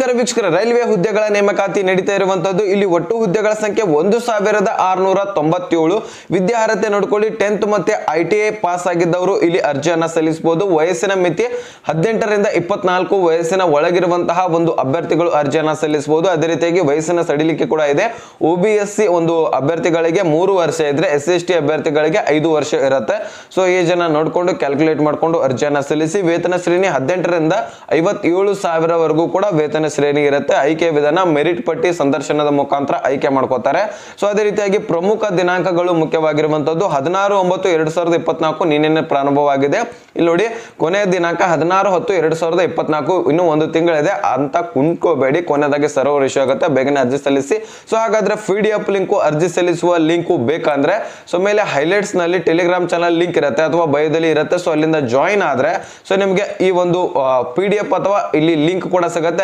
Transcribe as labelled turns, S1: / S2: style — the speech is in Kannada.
S1: ನಮಸ್ಕಾರ ವೀಕ್ಷಕರ, ರೈಲ್ವೆ ಹುದ್ದೆಗಳ ನೇಮಕಾತಿ ನಡೀತಾ ಇರುವಂತದ್ದು. ಇಲ್ಲಿ ಒಟ್ಟು ಹುದ್ದೆಗಳ ಸಂಖ್ಯೆ 1697. ವಿದ್ಯಾರ್ಹತೆ ನೋಡ್ಕೊಳ್ಳಿ, 10th ಮತ್ತೆ ITI ಪಾಸ್ ಆಗಿದ್ದವರು ಇಲ್ಲಿ ಅರ್ಜಿಯನ್ನ ಸಲ್ಲಿಸಬಹುದು. ವಯಸ್ಸಿನ ಮಿತಿ 18 ರಿಂದ 24 ವಯಸ್ಸಿನ ಒಳಗಿರುವಂತಹ ಒಂದು ಅಭ್ಯರ್ಥಿಗಳು ಅರ್ಜಿಯನ್ನ ಸಲ್ಲಿಸಬಹುದು. ಅದೇ ರೀತಿಯಾಗಿ ವಯಸ್ಸಿನ ಸಡಿಲಿಕೆ ಕೂಡ ಇದೆ. OBSC ಒಂದು ಅಭ್ಯರ್ಥಿಗಳಿಗೆ 3 ವರ್ಷ ಇದ್ರೆ SC/ST ಅಭ್ಯರ್ಥಿಗಳಿಗೆ 5 ವರ್ಷ ಇರುತ್ತೆ. ಸೊ ಏಜ್ ಅನ್ನ ನೋಡ್ಕೊಂಡು ಕ್ಯಾಲ್ಕುಲೇಟ್ ಮಾಡ್ಕೊಂಡು ಅರ್ಜಿಯನ್ನ ಸಲ್ಲಿಸಿ. ವೇತನ ಶ್ರೇಣಿ 18 ರಿಂದ 57,000 ವರೆಗೂ ಕೂಡ ವೇತನ ಶ್ರೇಣಿ ಇರುತ್ತೆ. ಆಯ್ಕೆ ವಿಧಾನ ಮೆರಿಟ್ ಪಟ್ಟಿ ಸಂದರ್ಶನದ ಮುಖಾಂತರ ಆಯ್ಕೆ ಮಾಡ್ಕೋತಾರೆ. ಸೊ ಅದೇ ರೀತಿಯಾಗಿ ಪ್ರಮುಖ ದಿನಾಂಕಗಳು ಮುಖ್ಯವಾಗಿರುವಂತದ್ದು 16/9/2024 ನಿನ್ನೆ ಪ್ರಾರಂಭವಾಗಿದೆ. ಇಲ್ಲಿ ನೋಡಿ, ಕೊನೆಯ ದಿನಾಂಕ 16/10/2024. ಇನ್ನು ಒಂದು ತಿಂಗಳಿದೆ ಅಂತ ಕುಂತ್ಕೋಬೇಡಿ, ಕೊನೆಯದಾಗಿ ಸರ್ವರ್ ಇಶ್ಯೂ ಆಗುತ್ತೆ. ಬೇಗನೆ ಅರ್ಜಿ ಸಲ್ಲಿಸಿ. ಸೊ ಹಾಗಾದ್ರೆ PDF ಲಿಂಕು, ಅರ್ಜಿ ಸಲ್ಲಿಸುವ ಲಿಂಕು ಬೇಕಂದ್ರೆ ಸೊ ಮೇಲೆ ಹೈಲೈಟ್ಸ್ ನಲ್ಲಿ ಟೆಲಿಗ್ರಾಮ್ ಚಾನಲ್ ಲಿಂಕ್ ಇರುತ್ತೆ ಅಥವಾ ಬಯೋದಲ್ಲಿ ಇರುತ್ತೆ. ಸೊ ಅಲ್ಲಿಂದ ಜಾಯಿನ್ ಆದ್ರೆ ಸೊ ನಿಮಗೆ ಈ ಒಂದು PDF ಅಥವಾ ಇಲ್ಲಿ ಲಿಂಕ್ ಕೂಡ ಸಿಗುತ್ತೆ.